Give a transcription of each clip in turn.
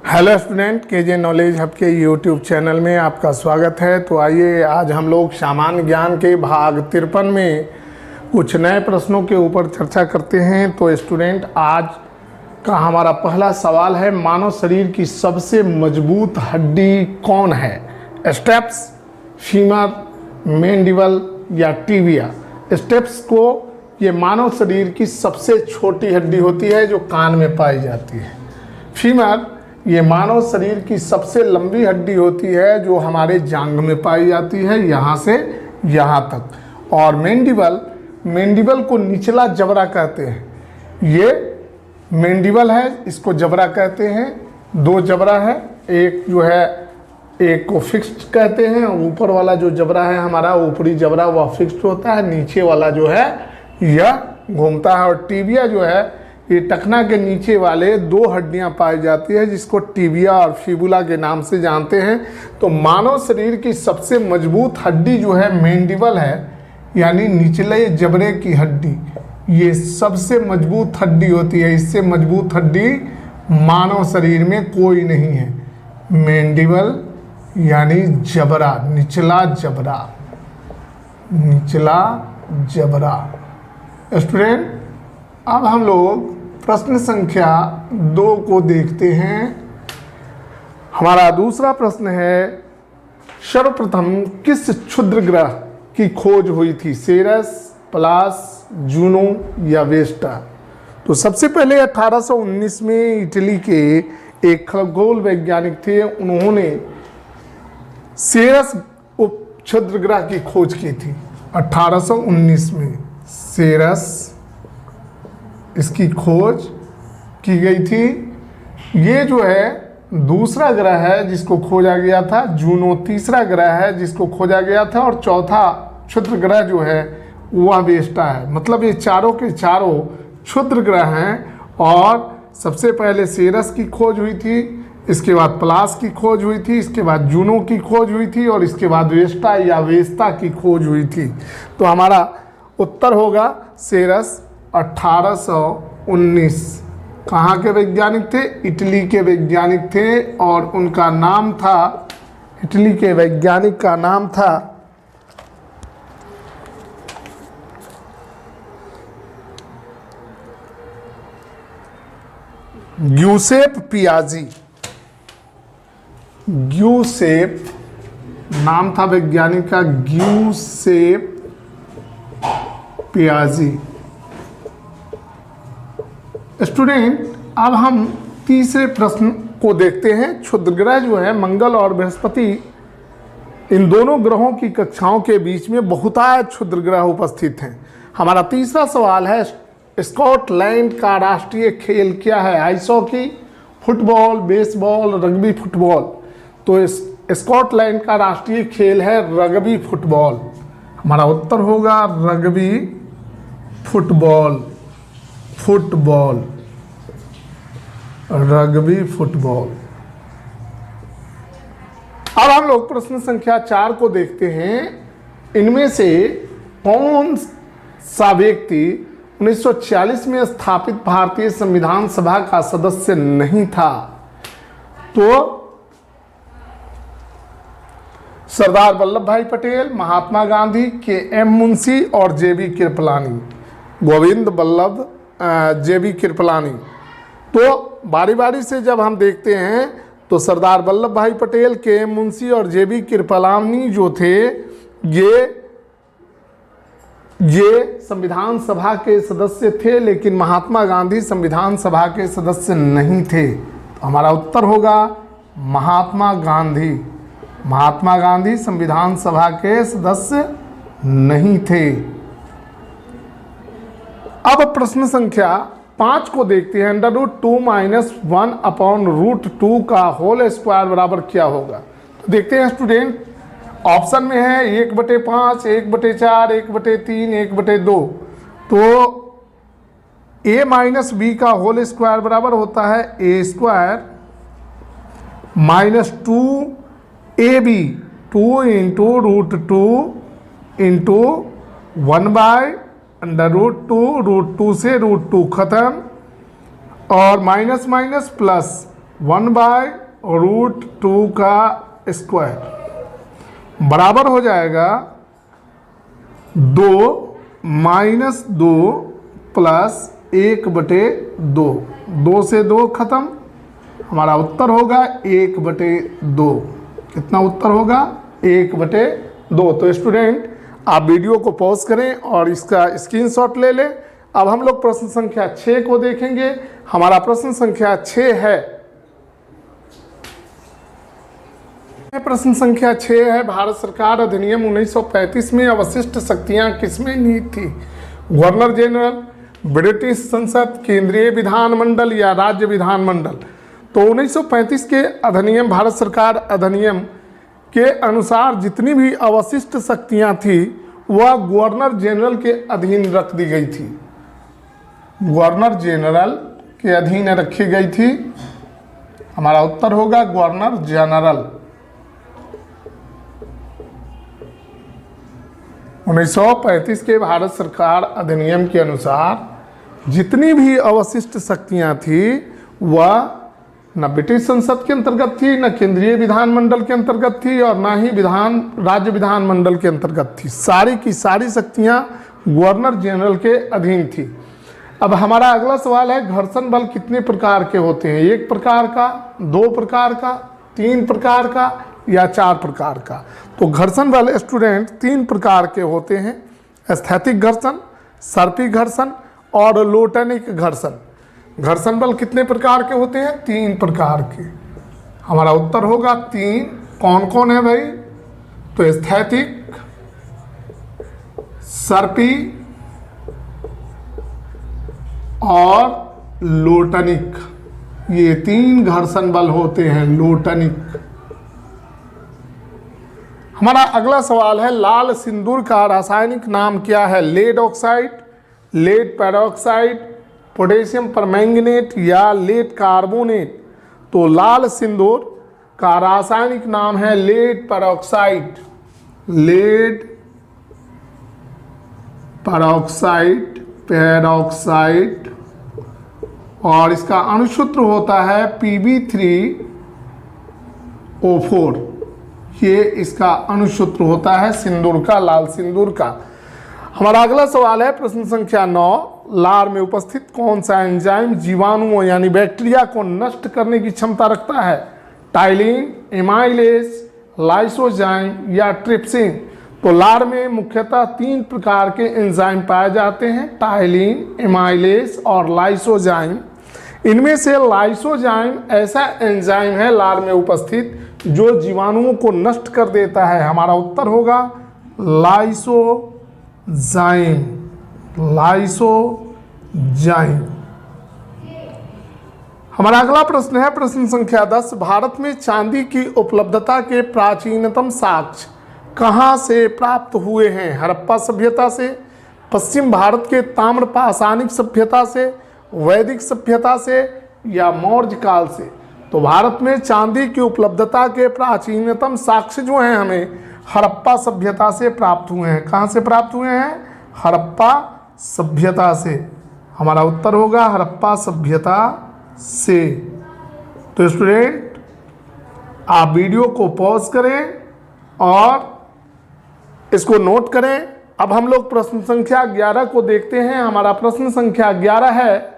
Hello student, KJ Knowledge Hub के YouTube channel में आपका स्वागत है। तो आइए आज हम लोग सामान्य ज्ञान के भाग 53 में कुछ नए प्रश्नों के ऊपर चर्चा करते हैं। तो स्टूडेंट, आज का हमारा पहला सवाल है, मानव शरीर की सबसे मजबूत हड्डी कौन है? स्टेप्स, फीमर, मैंडिबल या टिबिया? स्टेप्स को ये मानव शरीर की सबसे छोटी हड्डी होती है जो कान में पाई जाती है। फीमर ये मानव शरीर की सबसे लंबी हड्डी होती है जो हमारे जांघ में पाई जाती है, यहाँ से यहाँ तक। और मैंडिबल को निचला जबड़ा कहते हैं। ये मैंडिबल है, इसको जबड़ा कहते हैं। दो जबड़ा है, एक जो है एक को फिक्स्ड कहते हैं। ऊपर वाला जो जबड़ा है हमारा ऊपरी जबड़ा वह फिक्स्ड होता है, नीचे वाला जो है यह घूमता है। और टिबिया जो है ये टखना के नीचे वाले दो हड्डियां पाई जाती है जिसको टिबिया और फिबुला के नाम से जानते हैं। तो मानव शरीर की सबसे मजबूत हड्डी जो है मैंडिबल है, यानी निचले जबड़े की हड्डी। ये सबसे मजबूत हड्डी होती है, इससे मजबूत हड्डी मानव शरीर में कोई नहीं है। मैंडिबल यानी जबड़ा, निचला जबड़ा, निचला जबड़ा। स्टूडेंट, अब हम लोग प्रश्न संख्या 2 को देखते हैं। हमारा दूसरा प्रश्न है, सर्वप्रथम किस क्षुद्र ग्रह की खोज हुई थी? सेरस, प्लास, जूनो या वेस्टा? तो सबसे पहले 1819 में इटली के एक खगोल वैज्ञानिक थे, उन्होंने सेरस क्षुद्र ग्रह की खोज की थी। 1819 में सेरस, इसकी खोज की गई थी। ये जो है दूसरा ग्रह है जिसको खोजा गया था। जूनो तीसरा ग्रह है जिसको खोजा गया था। और चौथा क्षुद्र ग्रह जो है वह वेस्टा है। मतलब ये चारों के चारों क्षुद्र ग्रह हैं। और सबसे पहले सेरस की खोज हुई थी, इसके बाद प्लास की खोज हुई थी, इसके बाद जूनो की खोज हुई थी और इसके बाद वेस्टा या वेस्ता की खोज हुई थी। तो हमारा उत्तर होगा सेरस। 1819 कहाँ के वैज्ञानिक थे? इटली के वैज्ञानिक थे। और उनका नाम था, इटली के वैज्ञानिक का नाम था ग्यूसेप पियाजी। ग्यूसेप नाम था वैज्ञानिक का, ग्यूसेप पियाजी। स्टूडेंट, अब हम तीसरे प्रश्न को देखते हैं। क्षुद्र ग्रह जो है मंगल और बृहस्पति, इन दोनों ग्रहों की कक्षाओं के बीच में बहुतायत क्षुद्र ग्रह उपस्थित हैं। हमारा तीसरा सवाल है, स्कॉटलैंड का राष्ट्रीय खेल क्या है? Ice hockey, football, baseball, rugby football? तो स्कॉटलैंड का राष्ट्रीय खेल है रग्बी फुटबॉल। हमारा उत्तर होगा rugby football. Football, rugby football. अब हम लोग प्रश्न संख्या 4 को देखते हैं। इनमें से कौन सा व्यक्ति 1940 में स्थापित भारतीय संविधान सभा का सदस्य नहीं था? तो सरदार वल्लभ भाई पटेल, महात्मा गांधी, के.एम. मुंशी और जे.बी. कृपलानी। गोविंद बल्लभ जे.बी. कृपलानी। तो बारी बारी से जब हम देखते हैं तो सरदार वल्लभ भाई पटेल, के.एम. मुंशी और जे.बी. कृपलानी जो थे ये संविधान सभा के सदस्य थे, लेकिन महात्मा गांधी संविधान सभा के सदस्य नहीं थे। तो हमारा उत्तर होगा महात्मा गांधी। महात्मा गांधी संविधान सभा के सदस्य नहीं थे। अब प्रश्न संख्या 5 को देखते हैं। √2 - 1/√2 का होल स्क्वायर बराबर क्या होगा? तो देखते हैं स्टूडेंट, ऑप्शन में है 1/5, 1/4, 1/3, 1/2। तो a - b का होल स्क्वायर बराबर होता है a² - 2ab, 2 × √2 × 1/√2, √2 से √2 खत्म, और माइनस माइनस प्लस 1/√2 का स्क्वायर बराबर हो जाएगा 2 - 2 + 1/2। 2 से 2 खत्म, हमारा उत्तर होगा 1/2। कितना उत्तर होगा? 1/2। तो स्टूडेंट आप वीडियो को पॉज करें और इसका स्क्रीनशॉट ले लें। अब हम लोग प्रश्न संख्या 6 को देखेंगे। हमारा प्रश्न संख्या 6 है, प्रश्न संख्या 6 है, भारत सरकार अधिनियम 1935 में अवशिष्ट शक्तियां किसमें निहित थी? गवर्नर जनरल, ब्रिटिश संसद, केंद्रीय विधानमंडल या राज्य विधानमंडल? तो 1935 के अधिनियम, भारत सरकार अधिनियम के अनुसार जितनी भी अवशिष्ट शक्तियां थी वह गवर्नर जनरल के अधीन रख दी गई थी। गवर्नर जनरल के अधीन रखी गई थी। हमारा उत्तर होगा गवर्नर जनरल। 1935 के भारत सरकार अधिनियम के अनुसार जितनी भी अवशिष्ट शक्तियां थी वह न ब्रिटिश संसद के अंतर्गत थी, न केंद्रीय विधानमंडल के अंतर्गत थी और न ही राज्य विधानमंडल के अंतर्गत थी। सारी की सारी शक्तियां गवर्नर जनरल के अधीन थी। अब हमारा अगला सवाल है, घर्षण बल कितने प्रकार के होते हैं? 1 प्रकार का, 2 प्रकार का, 3 प्रकार का या 4 प्रकार का? तो घर्षण बल स्टूडेंट 3 प्रकार के होते हैं, स्थैतिक घर्षण, सर्पी घर्षण और लोटनिक घर्षण। घर्षण बल कितने प्रकार के होते हैं? 3 प्रकार के। हमारा उत्तर होगा 3। कौन कौन है भाई? तो स्थैतिक, सर्पी और लोटनिक, ये 3 घर्षण बल होते हैं, लोटनिक। हमारा अगला सवाल है, लाल सिंदूर का रासायनिक नाम क्या है? Lead oxide, lead peroxide, potassium permanganate या लेड कार्बोनेट? तो लाल सिंदूर का रासायनिक नाम है lead peroxide, lead peroxide, peroxide. और इसका अणुसूत्र होता है Pb3O4। ये इसका अणुसूत्र होता है सिंदूर का, लाल सिंदूर का। हमारा अगला सवाल है प्रश्न संख्या 9, लार में उपस्थित कौन सा एंजाइम जीवाणुओं यानी बैक्टीरिया को नष्ट करने की क्षमता रखता है? टाइलिन, एमाइलेज, लाइसोजाइम या ट्रिप्सिन? तो लार में मुख्यतः 3 प्रकार के एंजाइम पाए जाते हैं, टाइलिन, एमाइलेज और लाइसोजाइम। इनमें से लाइसोजाइम ऐसा एंजाइम है लार में उपस्थित जो जीवाणुओं को नष्ट कर देता है। हमारा उत्तर होगा लाइसोजाइम, लाइसोजाइम। हमारा अगला प्रश्न है प्रश्न संख्या 10, भारत में चांदी की उपलब्धता के प्राचीनतम साक्ष्य कहाँ से प्राप्त हुए हैं? हड़प्पा सभ्यता से, पश्चिम भारत के ताम्र पाषाणिक सभ्यता से, वैदिक सभ्यता से या मौर्य काल से? तो भारत में चांदी की उपलब्धता के प्राचीनतम साक्ष्य जो हैं हमें हड़प्पा सभ्यता से प्राप्त हुए हैं। कहाँ से प्राप्त हुए हैं? हड़प्पा सभ्यता से। हमारा उत्तर होगा हड़प्पा सभ्यता से। तो स्टूडेंट आप वीडियो को पॉज करें और इसको नोट करें। अब हम लोग प्रश्न संख्या 11 को देखते हैं। हमारा प्रश्न संख्या 11 है,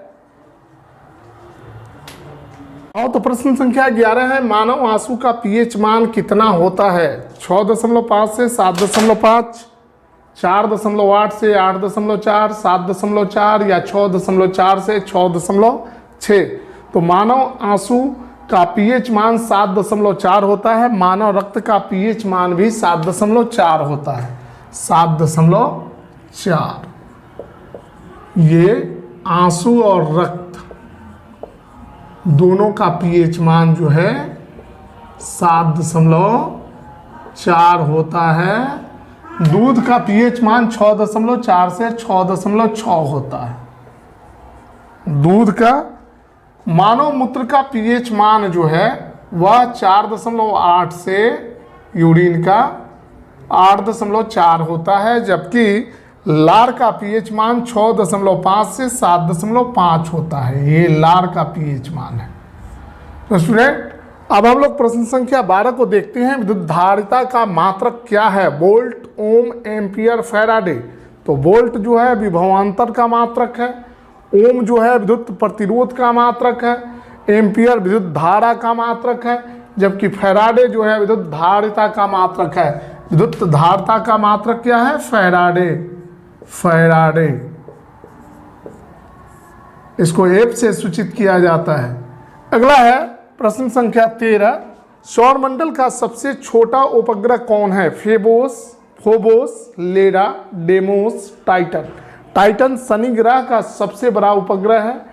तो प्रश्न संख्या 11 है, मानव आंसू का पीएच मान कितना होता है? 6.5 से 7.5, 4.8 से 8.4, 7.4 या 6.4 से 6.6। तो मानव आंसू का पीएच मान 7.4 होता है। मानव रक्त का पीएच मान भी 7.4 होता है, 7.4। ये आंसू और रक्त दोनों का पीएच मान जो है 7.4 होता है। दूध का पीएच मान 6.4 से 6.6 होता है। दूध का, मानव मूत्र का पीएच मान जो है वह 4.8 से यूरिन का 8.4 होता है, जबकि लार का पीएच मान 6.5 से 7.5 होता है। ये लार का पीएच मान है। तो स्टूडेंट अब हम लोग प्रश्न संख्या 12 को देखते हैं। विद्युत धारिता का मात्रक क्या है? वोल्ट, ओम, एम्पियर, फैराडे। तो वोल्ट जो है विभवांतर का मात्रक है, ओम जो है विद्युत प्रतिरोध का मात्रक है, एम्पियर विद्युत धारा का मात्रक है, जबकि फैराडे जो है विद्युत धारिता का मात्रक है। विद्युत धारिता का मात्रक क्या है? फैराडे। फैराडे इसको एफ से सूचित किया जाता है। अगला है प्रश्न संख्या 13। सौरमंडल का सबसे छोटा उपग्रह कौन है? फोबोस, लेरा, डेमोस, टाइटन। टाइटन शनि ग्रह का सबसे बड़ा उपग्रह है।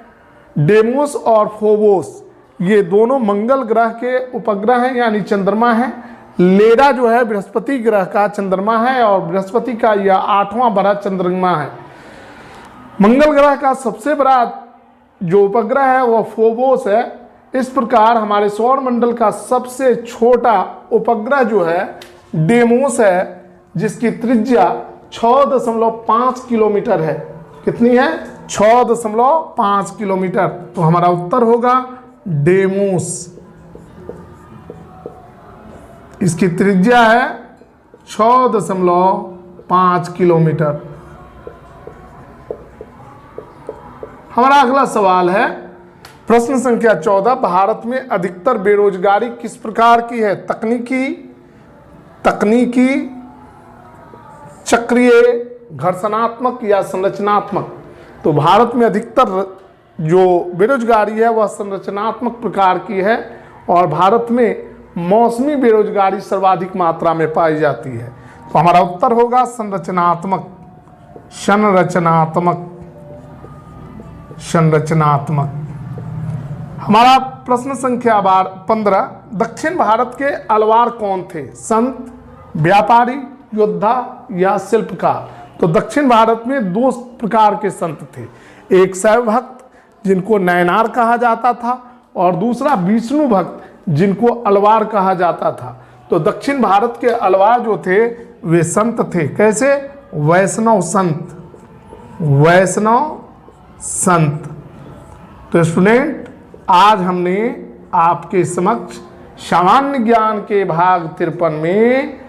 डेमोस और फोबोस ये दोनों मंगल ग्रह के उपग्रह हैं, यानी चंद्रमा है। लेरा जो है बृहस्पति ग्रह का चंद्रमा है और बृहस्पति का यह 8वां बड़ा चंद्रमा है। मंगल ग्रह का सबसे बड़ा जो उपग्रह है वह फोबोस है। इस प्रकार हमारे सौरमंडल का सबसे छोटा उपग्रह जो है डेमोस है, जिसकी त्रिज्या 6.5 किलोमीटर है। कितनी है? 6.5 किलोमीटर। तो हमारा उत्तर होगा डेमोस। इसकी त्रिज्या है 6.5 किलोमीटर। हमारा अगला सवाल है प्रश्न संख्या 14। भारत में अधिकतर बेरोजगारी किस प्रकार की है? तकनीकी, चक्रीय, घर्षणात्मक या संरचनात्मक। तो भारत में अधिकतर जो बेरोजगारी है वह संरचनात्मक प्रकार की है और भारत में मौसमी बेरोजगारी सर्वाधिक मात्रा में पाई जाती है। तो हमारा उत्तर होगा संरचनात्मक। संरचनात्मक। हमारा प्रश्न संख्या 15। दक्षिण भारत के अलवार कौन थे? संत, व्यापारी, योद्धा या शिल्पकार। तो दक्षिण भारत में 2 प्रकार के संत थे। एक शैव भक्त जिनको नयनार कहा जाता था और दूसरा विष्णु भक्त जिनको अलवार कहा जाता था। तो दक्षिण भारत के अलवार जो थे वे संत थे। कैसे? वैष्णव संत। तो स्टूडेंट आज हमने आपके समक्ष सामान्य ज्ञान के भाग 53 में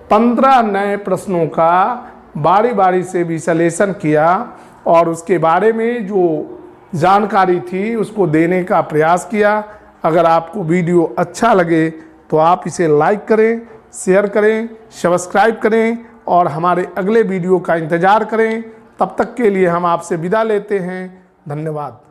15 नए प्रश्नों का बारी बारी से विश्लेषण किया और उसके बारे में जो जानकारी थी उसको देने का प्रयास किया। अगर आपको वीडियो अच्छा लगे तो आप इसे लाइक करें, शेयर करें, सब्सक्राइब करें और हमारे अगले वीडियो का इंतज़ार करें। तब तक के लिए हम आपसे विदा लेते हैं। धन्यवाद।